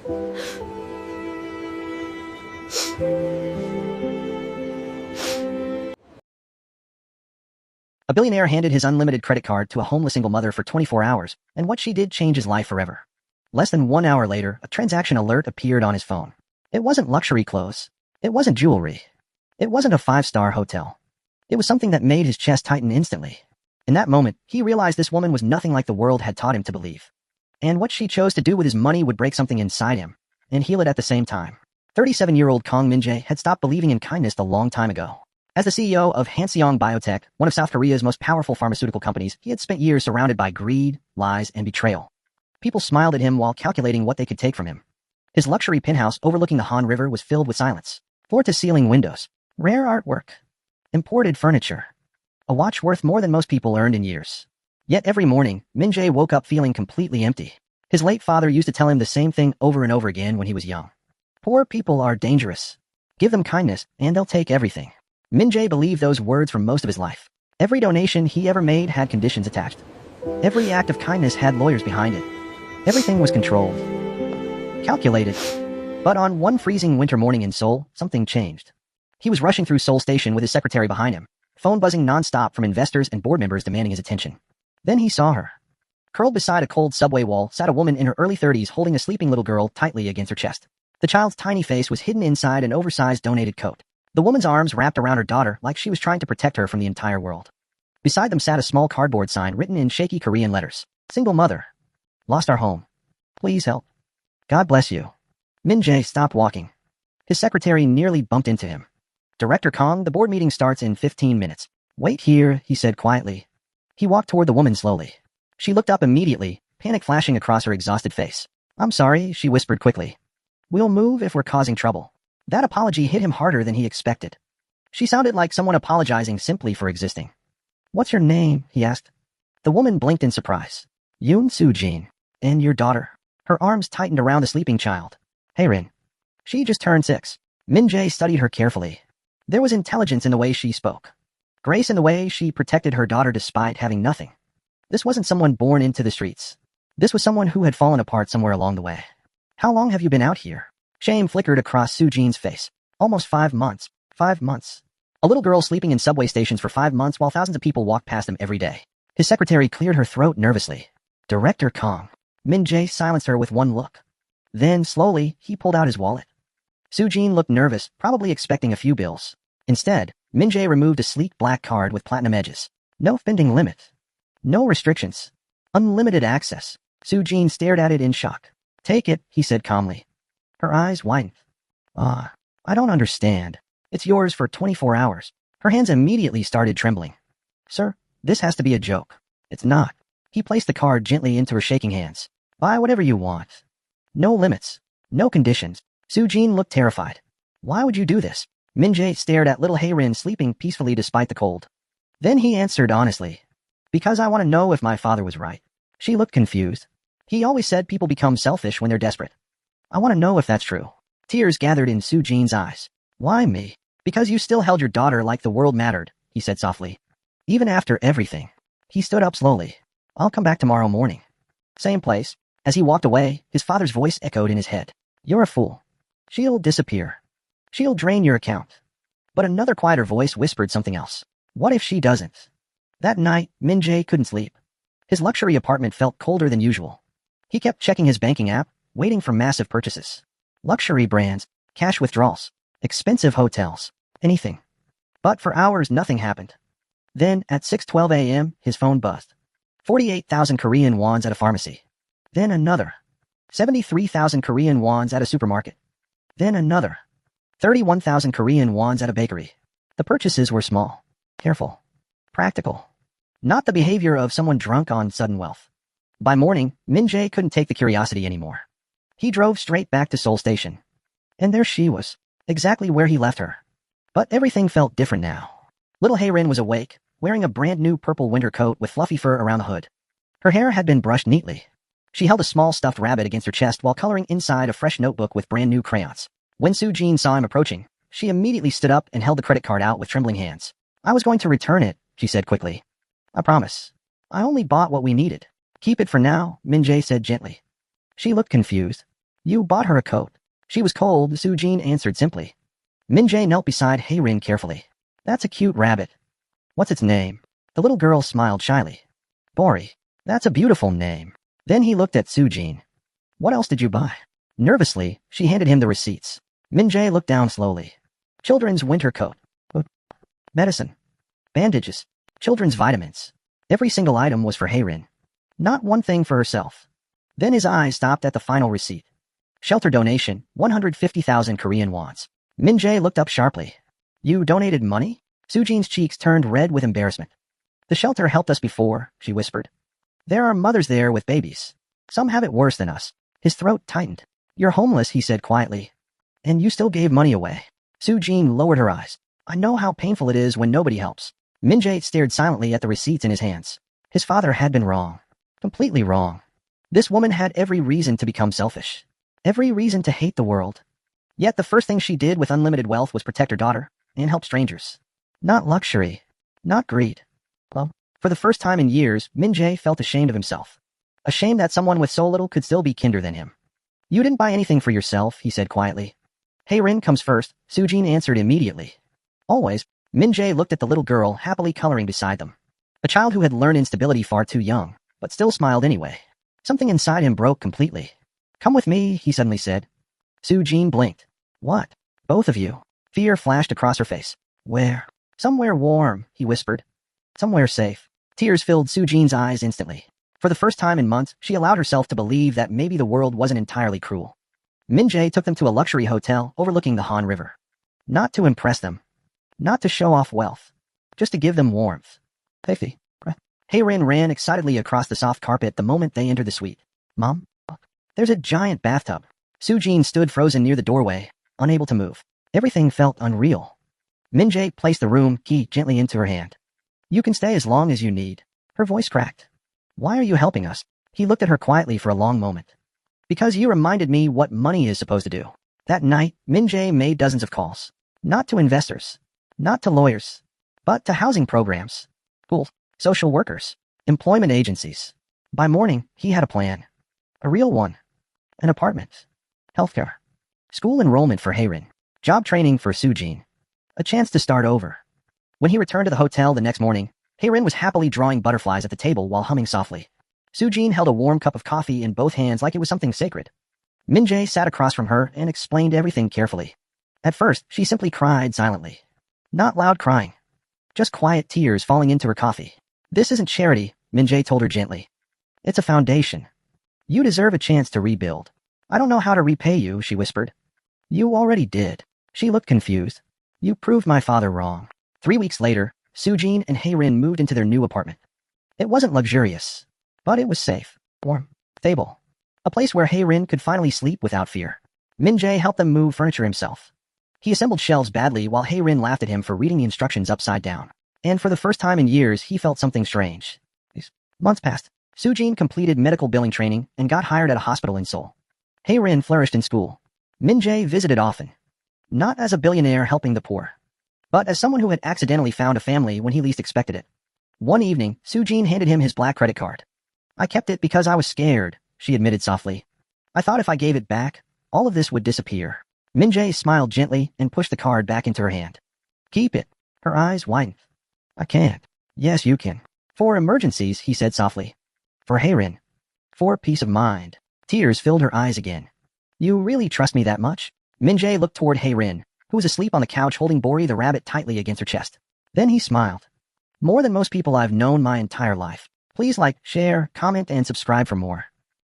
A billionaire handed his unlimited credit card to a homeless single mother for 24 hours, and what she did changed his life forever. Less than 1 hour later, a transaction alert appeared on his phone. It wasn't luxury clothes. It wasn't jewelry. It wasn't a 5-star hotel. It was something that made his chest tighten instantly. In that moment, he realized this woman was nothing like the world had taught him to believe. And what she chose to do with his money would break something inside him, and heal it at the same time. 37-year-old Kong Min-jae had stopped believing in kindness a long time ago. As the CEO of Hanseong Biotech, one of South Korea's most powerful pharmaceutical companies, he had spent years surrounded by greed, lies, and betrayal. People smiled at him while calculating what they could take from him. His luxury penthouse overlooking the Han River was filled with silence. Floor-to-ceiling windows, rare artwork, imported furniture. A watch worth more than most people earned in years. Yet every morning, Min-jae woke up feeling completely empty. His late father used to tell him the same thing over and over again when he was young. Poor people are dangerous. Give them kindness, and they'll take everything. Min-jae believed those words for most of his life. Every donation he ever made had conditions attached. Every act of kindness had lawyers behind it. Everything was controlled. Calculated. But on one freezing winter morning in Seoul, something changed. He was rushing through Seoul Station with his secretary behind him, phone buzzing non-stop from investors and board members demanding his attention. Then he saw her. Curled beside a cold subway wall sat a woman in her early 30s holding a sleeping little girl tightly against her chest. The child's tiny face was hidden inside an oversized donated coat. The woman's arms wrapped around her daughter like she was trying to protect her from the entire world. Beside them sat a small cardboard sign written in shaky Korean letters. Single mother. Lost our home. Please help. God bless you. Min-jae stopped walking. His secretary nearly bumped into him. Director Kong, the board meeting starts in 15 minutes. Wait here, he said quietly. He walked toward the woman slowly. She looked up immediately, panic flashing across her exhausted face. I'm sorry, she whispered quickly. We'll move if we're causing trouble. That apology hit him harder than he expected. She sounded like someone apologizing simply for existing. What's your name? He asked. The woman blinked in surprise. Yoon Soo-jin. And your daughter? Her arms tightened around the sleeping child. Hae-rin. She just turned 6. Min-jae studied her carefully. There was intelligence in the way she spoke. Grace in the way she protected her daughter despite having nothing. This wasn't someone born into the streets. This was someone who had fallen apart somewhere along the way. How long have you been out here? Shame flickered across Soo-jin's face. Almost 5 months. 5 months. A little girl sleeping in subway stations for 5 months while thousands of people walked past them every day. His secretary cleared her throat nervously. Director Kong. Min-jae silenced her with one look. Then, slowly, he pulled out his wallet. Soo-jin looked nervous, probably expecting a few bills. Instead, Min-jae removed a sleek black card with platinum edges. No spending limit. No restrictions. Unlimited access. Soo-jin stared at it in shock. Take it, he said calmly. Her eyes widened. I don't understand. It's yours for 24 hours. Her hands immediately started trembling. Sir, this has to be a joke. It's not. He placed the card gently into her shaking hands. Buy whatever you want. No limits. No conditions. Soo-jin looked terrified. Why would you do this? Min-jae stared at little Hae-rin sleeping peacefully despite the cold. Then he answered honestly. Because I want to know if my father was right. She looked confused. He always said people become selfish when they're desperate. I want to know if that's true. Tears gathered in Soo-jin's eyes. Why me? Because you still held your daughter like the world mattered, he said softly. Even after everything. He stood up slowly. I'll come back tomorrow morning. Same place. As he walked away, his father's voice echoed in his head. You're a fool. She'll disappear. She'll drain your account. But another quieter voice whispered something else. What if she doesn't? That night, Min-jae couldn't sleep. His luxury apartment felt colder than usual. He kept checking his banking app, waiting for massive purchases. Luxury brands, cash withdrawals, expensive hotels, anything. But for hours nothing happened. Then, at 6:12 a.m., his phone buzzed. 48,000 Korean wons at a pharmacy. Then another. 73,000 Korean wons at a supermarket. Then another. 31,000 Korean wons at a bakery. The purchases were small, careful, practical. Not the behavior of someone drunk on sudden wealth. By morning, Min-jae couldn't take the curiosity anymore. He drove straight back to Seoul Station. And there she was, exactly where he left her. But everything felt different now. Little Hae-rin was awake, wearing a brand new purple winter coat with fluffy fur around the hood. Her hair had been brushed neatly. She held a small stuffed rabbit against her chest while coloring inside a fresh notebook with brand new crayons. When Soo-jin saw him approaching, she immediately stood up and held the credit card out with trembling hands. I was going to return it, she said quickly. I promise. I only bought what we needed. Keep it for now, Min-jae said gently. She looked confused. You bought her a coat. She was cold, Soo-jin answered simply. Min-jae knelt beside Hae-rin carefully. That's a cute rabbit. What's its name? The little girl smiled shyly. Bori. That's a beautiful name. Then he looked at Soo-jin. What else did you buy? Nervously, she handed him the receipts. Min-jae looked down slowly. Children's winter coat. Medicine. Bandages. Children's vitamins. Every single item was for Hae-rin. Not one thing for herself. Then his eyes stopped at the final receipt. Shelter donation, 150,000 Korean wons. Min-jae looked up sharply. You donated money? Soo-jin's cheeks turned red with embarrassment. The shelter helped us before, she whispered. There are mothers there with babies. Some have it worse than us. His throat tightened. You're homeless, he said quietly. And you still gave money away. Soo-jin lowered her eyes. I know how painful it is when nobody helps. Min-jae stared silently at the receipts in his hands. His father had been wrong. Completely wrong. This woman had every reason to become selfish. Every reason to hate the world. Yet the first thing she did with unlimited wealth was protect her daughter and help strangers. Not luxury. Not greed. Love. For the first time in years, Min-jae felt ashamed of himself. Ashamed that someone with so little could still be kinder than him. You didn't buy anything for yourself, he said quietly. Hae-rin comes first, Soo-jin answered immediately. Always, Min-jae looked at the little girl happily coloring beside them. A child who had learned instability far too young, but still smiled anyway. Something inside him broke completely. Come with me, he suddenly said. Soo-jin blinked. What? Both of you. Fear flashed across her face. Where? Somewhere warm, he whispered. Somewhere safe. Tears filled Soo-jin's eyes instantly. For the first time in months, she allowed herself to believe that maybe the world wasn't entirely cruel. Min-jae took them to a luxury hotel overlooking the Han River. Not to impress them. Not to show off wealth. Just to give them warmth. Safety. Hae-rin ran excitedly across the soft carpet the moment they entered the suite. Mom? There's a giant bathtub. Soo-jin stood frozen near the doorway, unable to move. Everything felt unreal. Min-jae placed the room key gently into her hand. You can stay as long as you need. Her voice cracked. Why are you helping us? He looked at her quietly for a long moment. Because you reminded me what money is supposed to do. That night, Min-jae made dozens of calls. Not to investors. Not to lawyers. But to housing programs. Schools. Social workers. Employment agencies. By morning, he had a plan. A real one. An apartment. Healthcare. School enrollment for Hae-rin. Job training for Soo-jin. A chance to start over. When he returned to the hotel the next morning, Hae-rin was happily drawing butterflies at the table while humming softly. Soo-jin held a warm cup of coffee in both hands like it was something sacred. Min-jae sat across from her and explained everything carefully. At first, she simply cried silently. Not loud crying. Just quiet tears falling into her coffee. This isn't charity, Min-jae told her gently. It's a foundation. You deserve a chance to rebuild. I don't know how to repay you, she whispered. You already did. She looked confused. You proved my father wrong. 3 weeks later, Soo-jin and Hae-rin moved into their new apartment. It wasn't luxurious, but it was safe, warm, stable. A place where Hae-rin could finally sleep without fear. Min-jae helped them move furniture himself. He assembled shelves badly while Hae-rin laughed at him for reading the instructions upside down. And for the first time in years, he felt something strange. Months passed. Soo-jin completed medical billing training and got hired at a hospital in Seoul. Hae-rin flourished in school. Min-jae visited often. Not as a billionaire helping the poor, but as someone who had accidentally found a family when he least expected it. One evening, Soo-jin handed him his black credit card. I kept it because I was scared, she admitted softly. I thought if I gave it back, all of this would disappear. Min-jae smiled gently and pushed the card back into her hand. Keep it. Her eyes widened. I can't. Yes, you can. For emergencies, he said softly. For Hae-rin. For peace of mind. Tears filled her eyes again. You really trust me that much? Min-jae looked toward Hae-rin, who was asleep on the couch holding Bori the rabbit tightly against her chest. Then he smiled. More than most people I've known my entire life. Please like, share, comment, and subscribe for more.